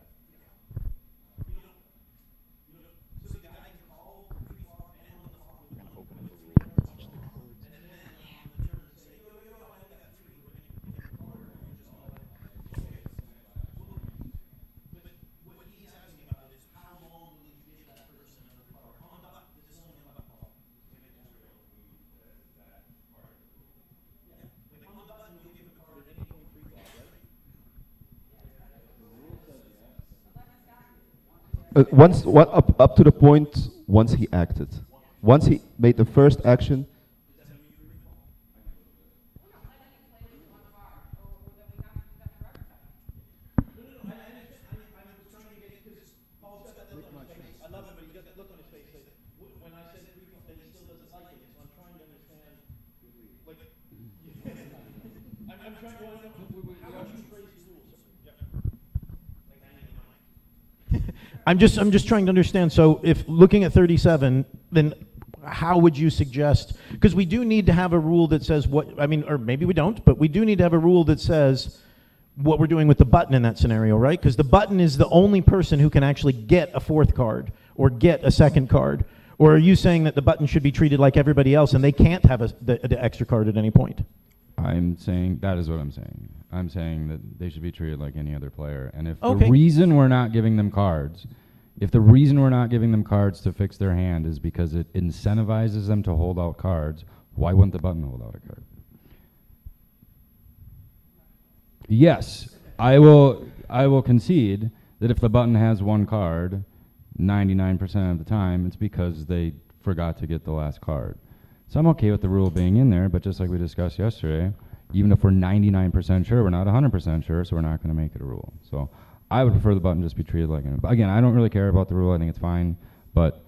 Up to the point once he acted. Once he made the first action. I'm just trying to understand. So if looking at 37, then how would you suggest, because we do need to have a rule that says or maybe we don't, but we do need to have a rule that says what we're doing with the button in that scenario, right? Because the button is the only person who can actually get a fourth card or get a second card. Or are you saying that the button should be treated like everybody else and they can't have the extra card at any point? I'm saying, that is what I'm saying. I'm saying that they should be treated like any other player. And if Okay. the reason we're not giving them cards, to fix their hand is because it incentivizes them to hold out cards, why wouldn't the button hold out a card? Yes, I will concede that if the button has one card, 99% of the time, it's because they forgot to get the last card. So I'm okay with the rule being in there, but just like we discussed yesterday, even if we're 99% sure, we're not 100% sure, so we're not going to make it a rule. So I would prefer the button just be treated like it. Again, I don't really care about the rule. I think it's fine, but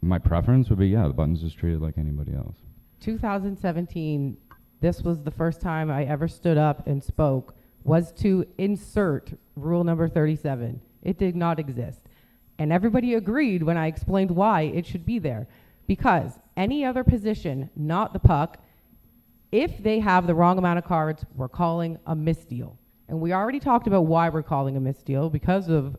my preference would be, the button's just treated like anybody else. 2017, this was the first time I ever stood up and spoke was to insert rule number 37. It did not exist. And everybody agreed when I explained why it should be there. Because any other position, not the puck, if they have the wrong amount of cards, we're calling a misdeal. And we already talked about why we're calling a misdeal, because of,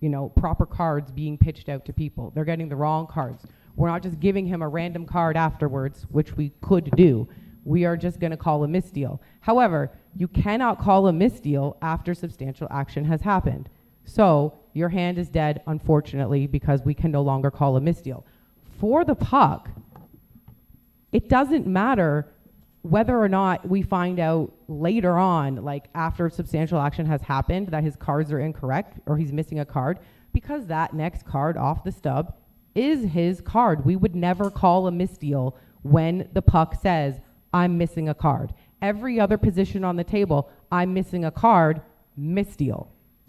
you know, proper cards being pitched out to people. They're getting the wrong cards. We're not just giving him a random card afterwards, which we could do. We are just going to call a misdeal. However, you cannot call a misdeal after substantial action has happened. So your hand is dead, unfortunately, because we can no longer call a misdeal. For the puck, it doesn't matter whether or not we find out later on, like after substantial action has happened, that his cards are incorrect or he's missing a card, because that next card off the stub is his card. We would never call a misdeal when the puck says, I'm missing a card. Every other position on the table, I'm missing a card, misdeal.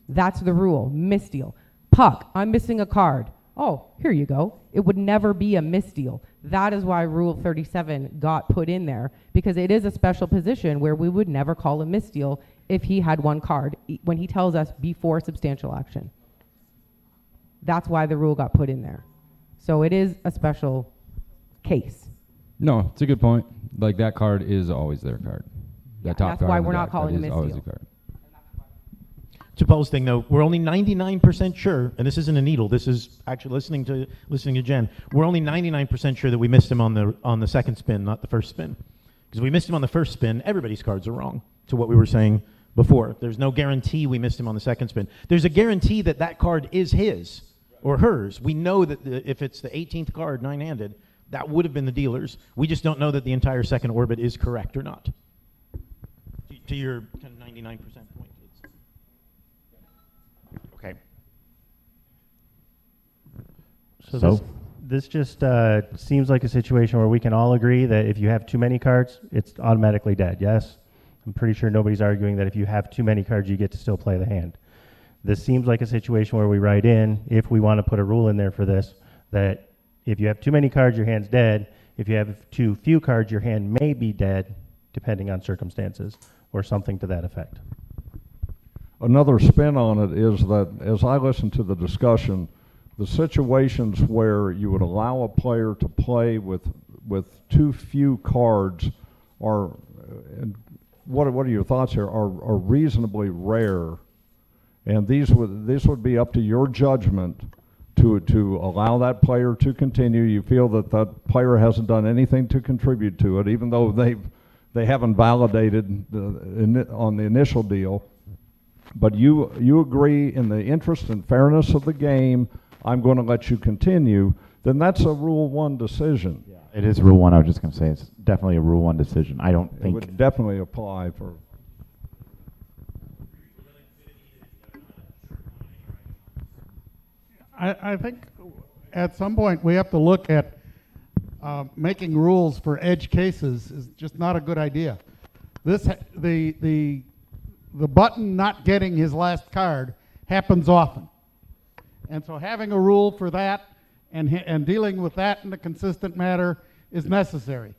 That's the rule, misdeal. Puck, I'm missing a card. Oh, here you go. It would never be a misdeal. That is why Rule 37 got put in there, because it is a special position where we would never call a misdeal if he had one card, when he tells us before substantial action. That's why the rule got put in there. So it is a special case. No, it's a good point. Like, that card is always their card. That top that's card why on the we're not back, calling that a is always misdeal. the card. To Paul's thing, though, we're only 99% sure, and this isn't a needle. This is actually listening to Jen. We're only 99% sure that we missed him on the second spin, not the first spin, because if we missed him on the first spin, everybody's cards are wrong. To what we were saying before, there's no guarantee we missed him on the second spin. There's a guarantee that that card is his or hers. We know that if it's the 18th card, nine-handed, that would have been the dealer's. We just don't know that the entire second orbit is correct or not. To your kind of 99% point. Okay. So this just seems like a situation where we can all agree that if you have too many cards, it's automatically dead, yes? I'm pretty sure nobody's arguing that if you have too many cards, you get to still play the hand. This seems like a situation where we write in, if we want to put a rule in there for this, that if you have too many cards, your hand's dead. If you have too few cards, your hand may be dead, depending on circumstances, or something to that effect. Another spin on it is that, as I listen to the discussion, the situations where you would allow a player to play with too few cards are, and what are your thoughts here, are reasonably rare. And this would be up to your judgment to allow that player to continue. You feel that that player hasn't done anything to contribute to it, even though they haven't validated on the initial deal. But you agree, in the interest and fairness of the game, I'm going to let you continue, then that's a Rule 1 decision. Yeah. It is Rule 1. I was just going to say it's definitely a Rule 1 decision. I don't think... It would definitely apply for... I think at some point we have to look at making rules for edge cases is just not a good idea. The button not getting his last card happens often. And so having a rule for that and dealing with that in a consistent manner is necessary.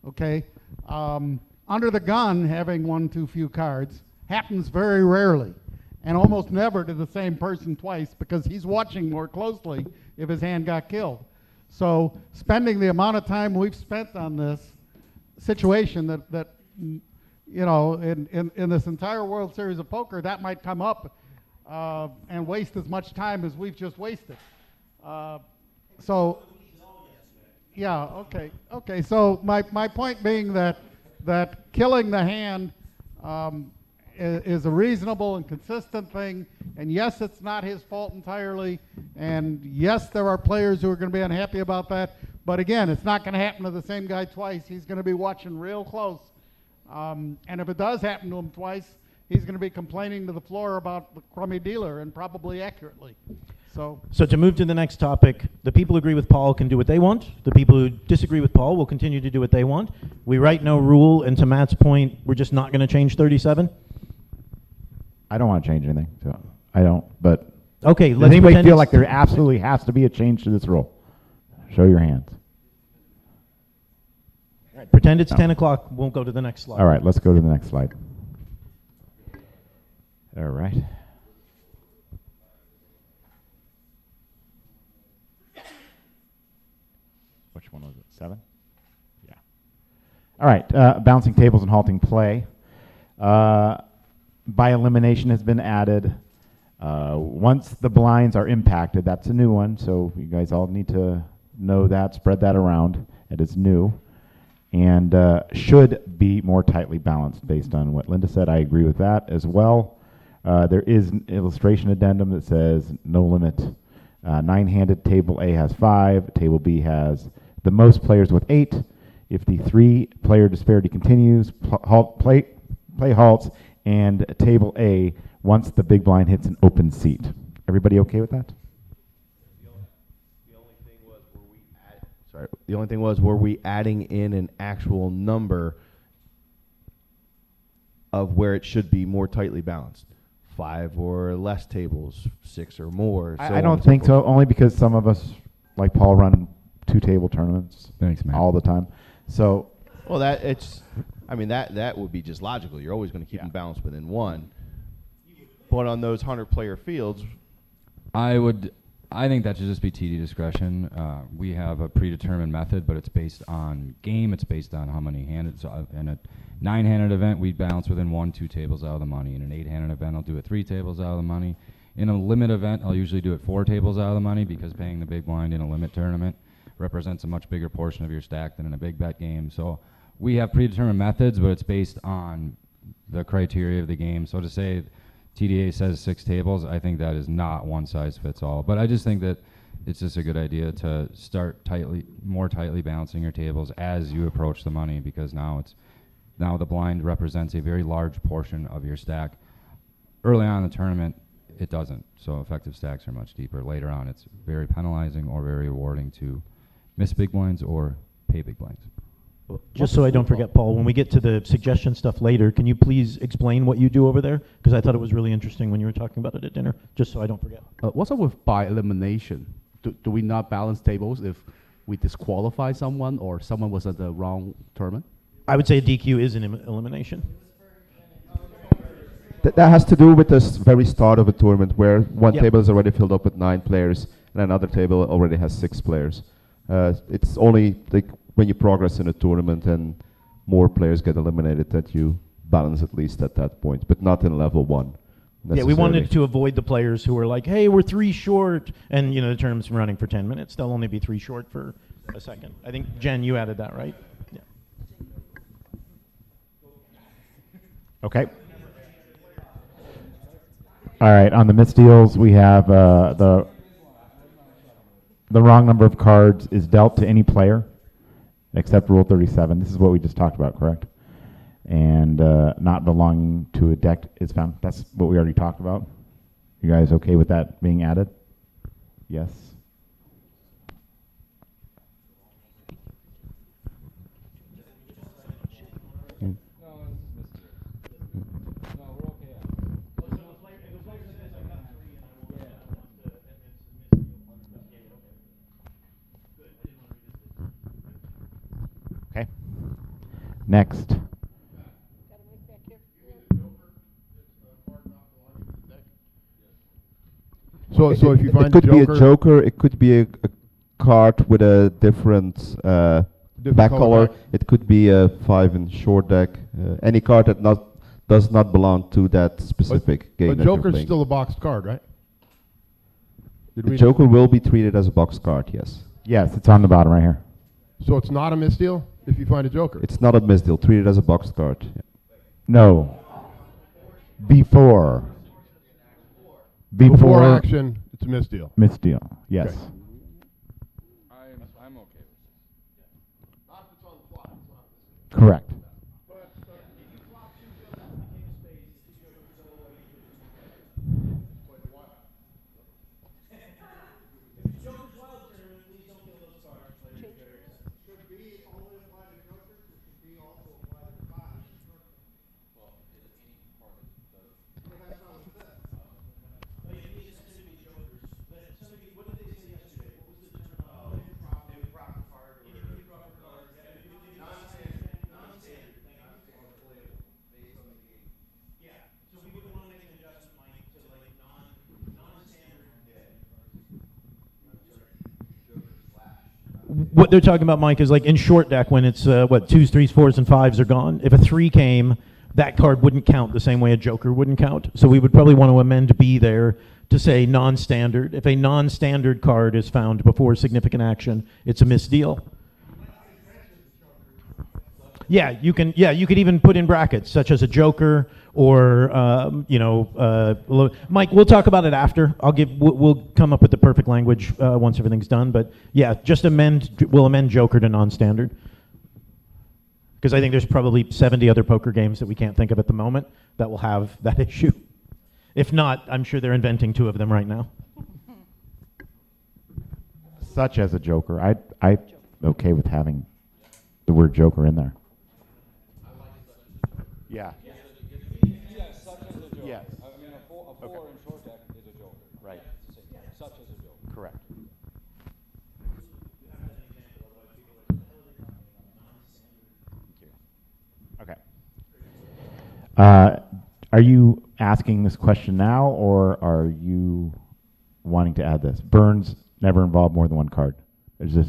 Okay? Under the gun, having one too few cards happens very rarely, and almost never to the same person twice, because he's watching more closely if his hand got killed. So spending the amount of time we've spent on this situation that you know, in this entire World Series of Poker, that might come up and waste as much time as we've just wasted. So, yeah, okay. So my point being that killing the hand is a reasonable and consistent thing, and yes, it's not his fault entirely, and yes, there are players who are going to be unhappy about that, but again, it's not going to happen to the same guy twice. He's going to be watching real close, and if it does happen to him twice, he's going to be complaining to the floor about the crummy dealer, and probably accurately. So to move to the next topic, the people who agree with Paul can do what they want. The people who disagree with Paul will continue to do what they want. We write no rule, and to Matt's point, we're just not going to change 37. I don't want to change anything. So I don't. But okay, does anybody feel like there absolutely has to be a change to this rule? Show your hands. All right, pretend it's 10 o'clock. Won't go to the next slide. All right, let's go to the next slide. All right. Which one was it? 7? Yeah. All right. Bouncing tables and halting play. By elimination has been added. Once the blinds are impacted, that's a new one. So you guys all need to know that, spread that around. It is new. And should be more tightly balanced based on what Linda said. I agree with that as well. There is an illustration addendum that says no limit. 9-handed table A has 5. Table B has the most players with 8. If the 3-player disparity continues, play halts, and table A once the big blind hits an open seat. Everybody okay with that? The only thing was, were we adding in an actual number of where it should be more tightly balanced? 5 or less tables, 6 or more. I don't think so, only because some of us, like Paul, run 2-table tournaments. Thanks, man. All the time. So, well, that would be just logical. You're always going to keep them balanced within one. But on those 100-player fields, I think that should just be TD discretion. We have a predetermined method, but it's based on game. It's based on how many handed. So in a 9-handed event, we balance within 1-2 tables out of the money. In an 8-handed event, I'll do it 3 tables out of the money. In a limit event, I'll usually do it 4 tables out of the money because paying the big blind in a limit tournament represents a much bigger portion of your stack than in a big bet game. So we have predetermined methods, but it's based on the criteria of the game. So to say TDA says 6 tables, I think that is not one size fits all. But I just think that it's just a good idea to start more tightly balancing your tables as you approach the money, because now the blind represents a very large portion of your stack. Early on in the tournament, it doesn't. So effective stacks are much deeper. Later on, it's very penalizing or very rewarding to miss big blinds or pay big blinds. Just so I don't forget, Paul, when we get to the suggestion stuff later, can you please explain what you do over there? Because I thought it was really interesting when you were talking about it at dinner, just so I don't forget. What's up with by elimination? Do we not balance tables if we disqualify someone or someone was at the wrong tournament? I would say a DQ is an elimination. That has to do with the very start of a tournament where one Yep. table is already filled up with 9 players and another table already has 6 players. It's only like when you progress in a tournament and more players get eliminated that you balance at least at that point, but not in level 1. Yeah, we wanted to avoid the players who were like, hey, we're 3 short, and the tournament's running for 10 minutes. They'll only be 3 short for a second. I think, Jen, you added that, right? Yeah. okay. All right, on the misdeals, we have the wrong number of cards is dealt to any player, except Rule 37. This is what we just talked about, correct? And not belonging to a deck is found. That's what we already talked about. You guys okay with that being added? Yes? Okay. Next. So if you find it could be a joker, it could be a card with a different back color. It could be a 5 in short deck. Any card that does not belong to that specific game. But joker's still a boxed card, right? The joker will be treated as a box card, yes. Yes, it's on the bottom right here. So it's not a misdeal if you find a joker? It's not a misdeal. Treated as a box card. Yeah. No. Before action, it's a misdeal. Misdeal, yes. Okay. I'm okay with it. Correct. what they're talking about, Mike, is like in short deck when it's what 2s, 3s, 4s, and 5s are gone. If a 3 came, that card wouldn't count the same way a joker wouldn't count. So we would probably want to amend B there to say non-standard. If a non-standard card is found before significant action, it's a misdeal. Yeah, you can. Yeah, you could even put in brackets such as a joker or Mike. We'll talk about it after. We'll come up with the perfect language once everything's done. But yeah, just amend. We'll amend joker to non-standard because I think there's probably 70 other poker games that we can't think of at the moment that will have that issue. If not, I'm sure they're inventing 2 of them right now. Such as a joker. I'm okay with having the word joker in there. Yeah. Yes, such as a joker. Yes. I mean, a 4 in short deck is a joker. Right. Such as a joker. Correct. Okay. Are you asking this question now, or are you wanting to add this? Burns never involve more than 1 card. Is this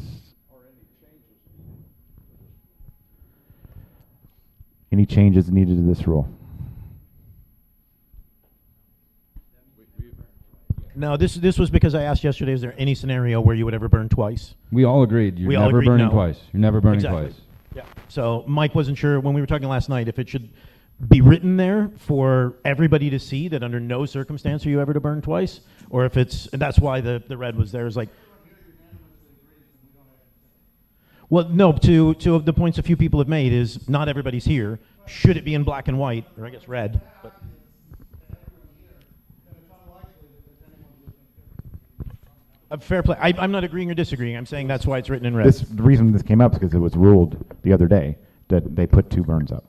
any changes needed to this rule? No, this was because I asked yesterday, is there any scenario where you would ever burn twice? We all agreed. You're We all never agreed burning no. twice. You're never burning Exactly. twice. Yeah. So Mike wasn't sure when we were talking last night if it should be written there for everybody to see that under no circumstance are you ever to burn twice, or if it's, and that's why the red was there, is like, well, no, to the points a few people have made is not everybody's here. Should it be in black and white, or I guess red? But fair play. I'm not agreeing or disagreeing. I'm saying that's why it's written in red. The reason this came up is because it was ruled the other day that they put 2 burns up.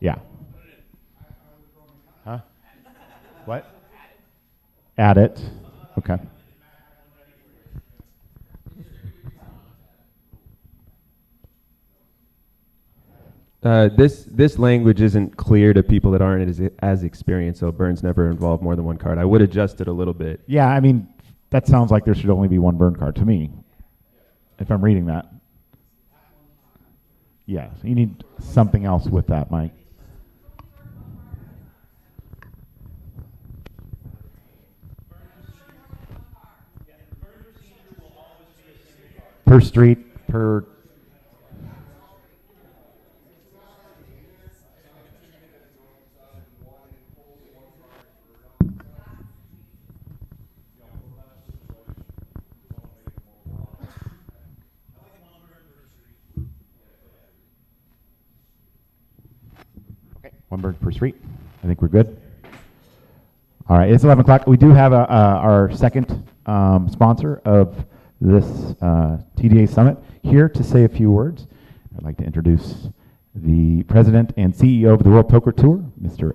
Yeah. Huh? What? Add it. Okay. This language isn't clear to people that aren't as experienced, so burns never involve more than 1 card. I would adjust it a little bit. Yeah, I mean, that sounds like there should only be 1 burn card to me, if I'm reading that. Yes, you need something else with that, Mike. Per street, per... Okay, 1 burn per street. I think we're good. All right, it's 11 o'clock. We do have our second sponsor of this TDA Summit here to say a few words. I'd like to introduce the president and CEO of the World Poker Tour, Mr.